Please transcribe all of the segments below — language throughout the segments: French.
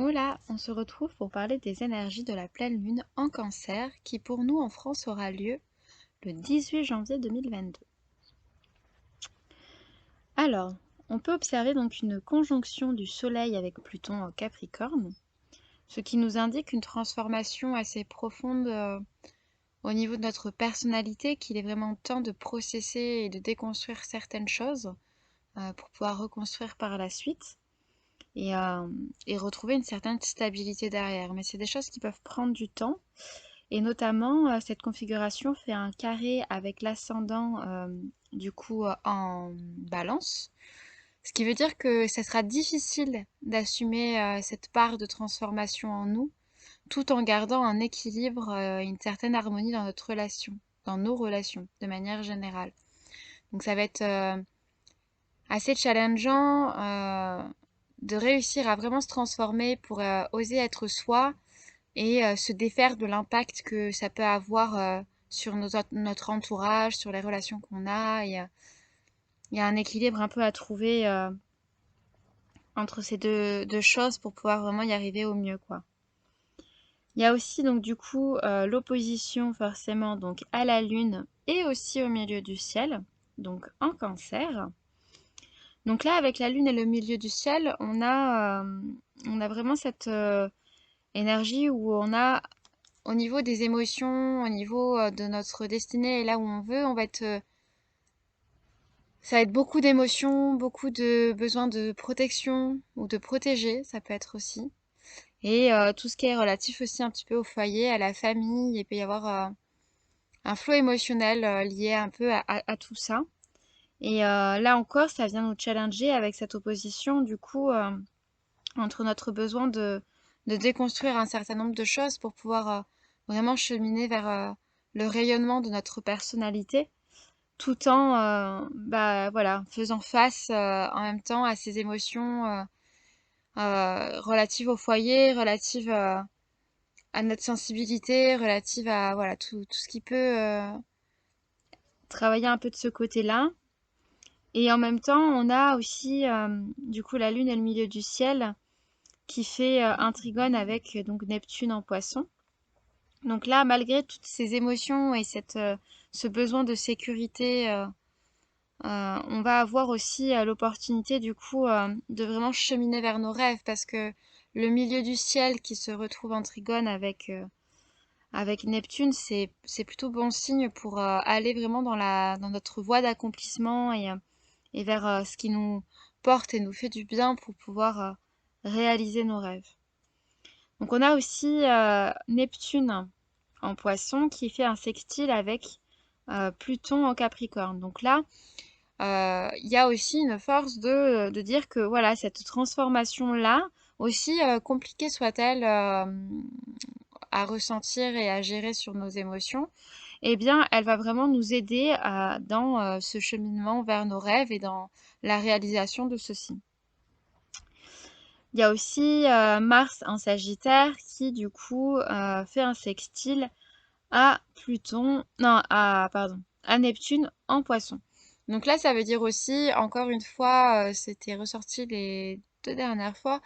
Hola, on se retrouve pour parler des énergies de la pleine lune en Cancer qui pour nous en France aura lieu le 18 janvier 2022. Alors, on peut observer donc une conjonction du Soleil avec Pluton en Capricorne, ce qui nous indique une transformation assez profonde au niveau de notre personnalité, qu'il est vraiment temps de processer et de déconstruire certaines choses pour pouvoir reconstruire par la suite. Et, euh, et retrouver une certaine stabilité derrière. Mais c'est des choses qui peuvent prendre du temps. Et notamment, cette configuration fait un carré avec l'ascendant du coup en balance. Ce qui veut dire que ça sera difficile d'assumer cette part de transformation en nous, tout en gardant un équilibre, une certaine harmonie dans notre relation, dans nos relations, de manière générale. Donc ça va être assez challengeant de réussir à vraiment se transformer pour oser être soi et se défaire de l'impact que ça peut avoir sur notre entourage, sur les relations qu'on a. Il y a un équilibre un peu à trouver entre ces deux choses pour pouvoir vraiment y arriver au mieux, quoi. Il y a aussi donc du coup l'opposition forcément donc à la Lune et aussi au milieu du ciel, donc en Cancer. Donc là, avec la Lune et le milieu du ciel, on a vraiment cette énergie où on a, au niveau des émotions, au niveau de notre destinée et là où on veut, ça va être beaucoup d'émotions, beaucoup de besoin de protection ou de protéger, ça peut être aussi. Et tout ce qui est relatif aussi un petit peu au foyer, à la famille, il peut y avoir un flot émotionnel lié un peu à tout ça. Et là encore, ça vient nous challenger avec cette opposition, du coup, entre notre besoin de déconstruire un certain nombre de choses pour pouvoir vraiment cheminer vers le rayonnement de notre personnalité, tout en voilà, faisant face en même temps à ces émotions relatives au foyer, relatives à notre sensibilité, relatives à voilà, tout ce qui peut travailler un peu de ce côté-là. Et en même temps, on a aussi du coup la Lune et le milieu du ciel qui fait un trigone avec donc Neptune en Poisson. Donc là, malgré toutes ces émotions et ce besoin de sécurité, on va avoir aussi l'opportunité du coup de vraiment cheminer vers nos rêves parce que le milieu du ciel qui se retrouve en trigone avec Neptune, c'est plutôt bon signe pour aller vraiment dans notre voie d'accomplissement et vers ce qui nous porte et nous fait du bien pour pouvoir réaliser nos rêves. Donc on a aussi Neptune en Poisson qui fait un sextile avec Pluton en Capricorne. Donc là, il y a aussi une force de dire que voilà, cette transformation-là, aussi compliquée soit-elle à ressentir et à gérer sur nos émotions, eh bien, elle va vraiment nous aider dans ce cheminement vers nos rêves et dans la réalisation de ceux-ci. Il y a aussi Mars en Sagittaire qui, du coup, fait un sextile à Pluton, non, pardon, à Neptune en Poisson. Donc là, ça veut dire aussi, encore une fois, c'était ressorti les deux dernières fois,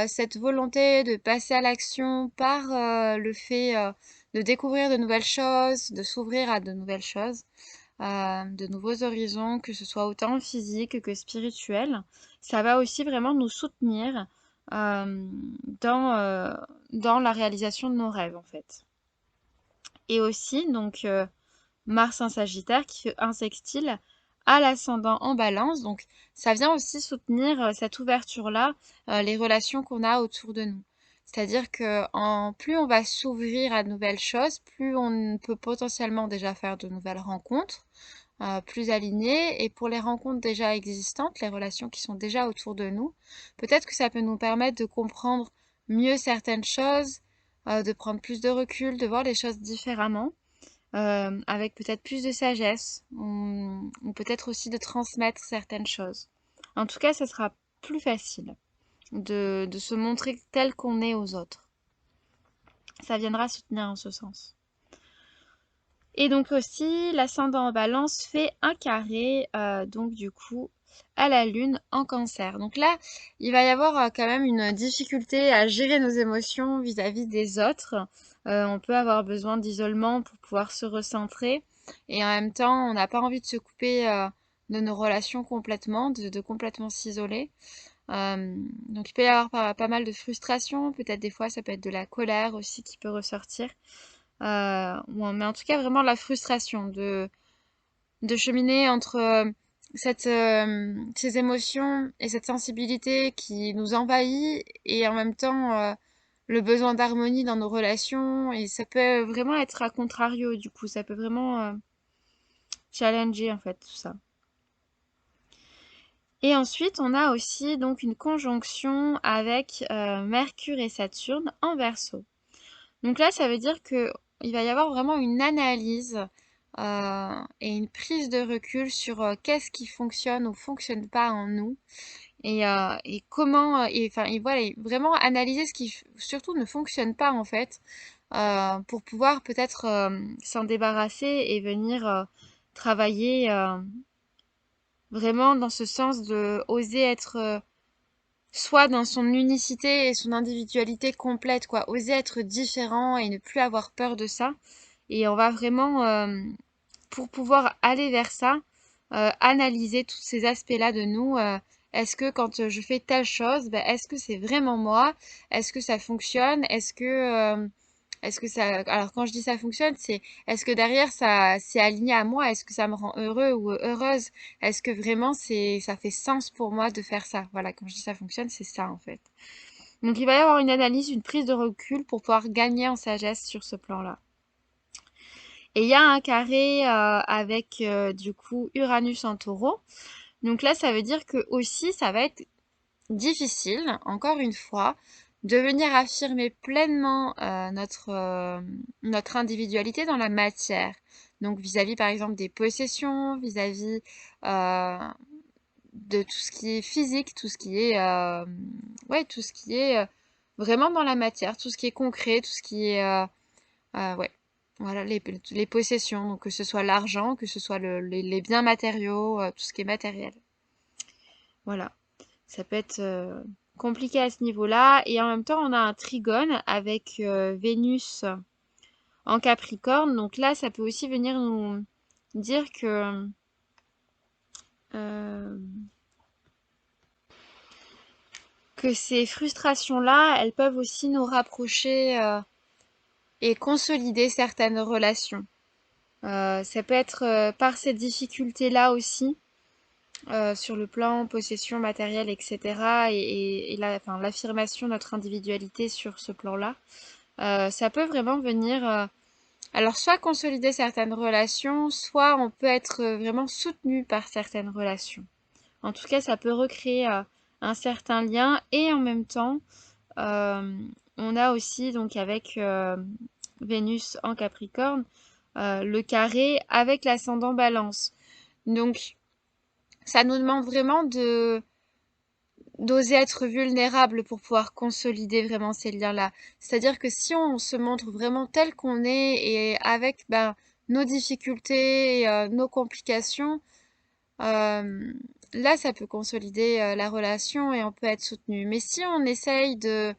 cette volonté de passer à l'action par le fait de découvrir de nouvelles choses, de s'ouvrir à de nouvelles choses, de nouveaux horizons, que ce soit autant physique que spirituel. Ça va aussi vraiment nous soutenir euh, dans, euh, dans la réalisation de nos rêves, en fait. Et aussi, donc, Mars en Sagittaire qui fait un sextile à l'ascendant en Balance. Donc, ça vient aussi soutenir cette ouverture-là, les relations qu'on a autour de nous. C'est-à-dire que plus on va s'ouvrir à de nouvelles choses, plus on peut potentiellement déjà faire de nouvelles rencontres, plus alignées. Et pour les rencontres déjà existantes, les relations qui sont déjà autour de nous, peut-être que ça peut nous permettre de comprendre mieux certaines choses, de prendre plus de recul, de voir les choses différemment avec peut-être plus de sagesse ou peut-être aussi de transmettre certaines choses. En tout cas, ça sera plus facile de se montrer tel qu'on est aux autres. Ça viendra soutenir en ce sens. Et donc aussi, l'ascendant en balance fait un carré, donc du coup, à la lune en Cancer. Donc là, il va y avoir quand même une difficulté à gérer nos émotions vis-à-vis des autres. On peut avoir besoin d'isolement pour pouvoir se recentrer. Et en même temps, on n'a pas envie de se couper de nos relations complètement, de complètement s'isoler. Donc il peut y avoir pas mal de frustration, peut-être des fois ça peut être de la colère aussi qui peut ressortir. Mais en tout cas vraiment la frustration de cheminer entre ces émotions et cette sensibilité qui nous envahit et en même temps le besoin d'harmonie dans nos relations et ça peut vraiment être à contrario du coup, ça peut vraiment challenger en fait tout ça. Et ensuite, on a aussi donc une conjonction avec Mercure et Saturne en Verseau. Donc là, ça veut dire que il va y avoir vraiment une analyse et une prise de recul sur qu'est-ce qui fonctionne ou fonctionne pas en nous et comment et voilà, et vraiment analyser ce qui surtout ne fonctionne pas en fait pour pouvoir peut-être s'en débarrasser et venir travailler vraiment dans ce sens de oser être soit dans son unicité et son individualité complète, quoi, oser être différent et ne plus avoir peur de ça. Et on va vraiment, pour pouvoir aller vers ça, analyser tous ces aspects-là de nous. Est-ce que quand je fais telle chose, ben, est-ce que c'est vraiment moi? Est-ce que ça fonctionne? Est-ce que ça... Alors quand je dis ça fonctionne, c'est est-ce que derrière ça c'est aligné à moi? Est-ce que ça me rend heureux ou heureuse? Est-ce que vraiment ça fait sens pour moi de faire ça? Voilà, quand je dis ça fonctionne, c'est ça en fait. Donc il va y avoir une analyse, une prise de recul pour pouvoir gagner en sagesse sur ce plan-là. Et il y a un carré avec du coup Uranus en taureau. Donc là, ça veut dire que aussi, ça va être difficile, encore une fois, de venir affirmer pleinement notre individualité dans la matière. Donc vis-à-vis par exemple des possessions, vis-à-vis euh, de tout ce qui est physique, tout ce qui est ouais, tout ce qui est vraiment dans la matière, tout ce qui est concret, tout ce qui est ouais. Voilà, les possessions, donc que ce soit l'argent, que ce soit les biens matériaux, tout ce qui est matériel. Voilà, ça peut être compliqué à ce niveau-là. Et en même temps, on a un trigone avec Vénus en Capricorne. Donc là, ça peut aussi venir nous dire euh, que ces frustrations-là, elles peuvent aussi nous rapprocher et consolider certaines relations. Ça peut être par ces difficultés-là aussi sur le plan possession matérielle, etc. Enfin, l'affirmation de notre individualité sur ce plan-là. Ça peut vraiment venir, alors soit consolider certaines relations, soit on peut être vraiment soutenu par certaines relations. En tout cas, ça peut recréer un certain lien et en même temps, euh, on a aussi donc avec Vénus en Capricorne le carré avec l'ascendant Balance. Donc, ça nous demande vraiment de d'oser être vulnérable pour pouvoir consolider vraiment ces liens-là. C'est-à-dire que si on se montre vraiment tel qu'on est et avec ben, nos difficultés, nos complications, euh, là ça peut consolider la relation et on peut être soutenu. Mais si on essaye de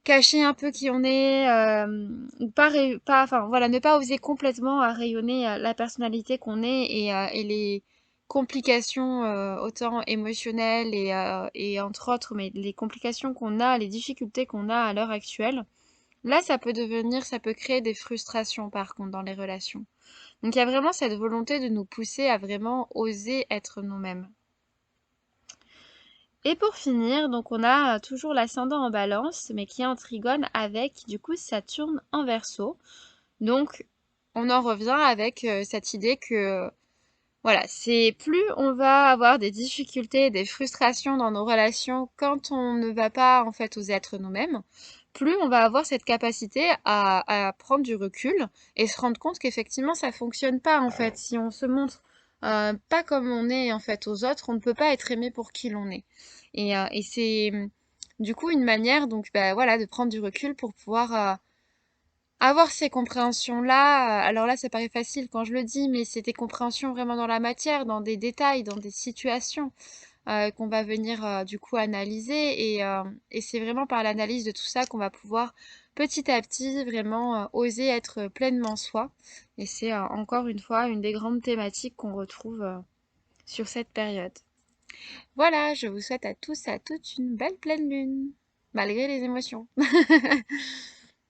cacher un peu qui on est, ou enfin voilà, ne pas oser complètement à rayonner la personnalité qu'on est et les complications autant émotionnelles et entre autres, mais les complications qu'on a, les difficultés qu'on a à l'heure actuelle, là ça peut créer des frustrations par contre dans les relations. Donc il y a vraiment cette volonté de nous pousser à vraiment oser être nous-mêmes. Et pour finir, donc on a toujours l'ascendant en balance, mais qui est en trigone avec du coup Saturne en verso. Donc on en revient avec cette idée que voilà, c'est plus on va avoir des difficultés, des frustrations dans nos relations quand on ne va pas en fait oser être nous-mêmes, plus on va avoir cette capacité à prendre du recul et se rendre compte qu'effectivement ça fonctionne pas en fait. Si on se montre pas comme on est en fait aux autres, on ne peut pas être aimé pour qui l'on est. Et c'est du coup une manière donc bah, voilà de prendre du recul pour pouvoir Avoir ces compréhensions-là, alors là, ça paraît facile quand je le dis, mais c'est des compréhensions vraiment dans la matière, dans des détails, dans des situations qu'on va venir du coup analyser. Et c'est vraiment par l'analyse de tout ça qu'on va pouvoir petit à petit vraiment oser être pleinement soi. Et c'est encore une fois une des grandes thématiques qu'on retrouve sur cette période. Voilà, je vous souhaite à tous et à toutes une belle pleine lune, malgré les émotions.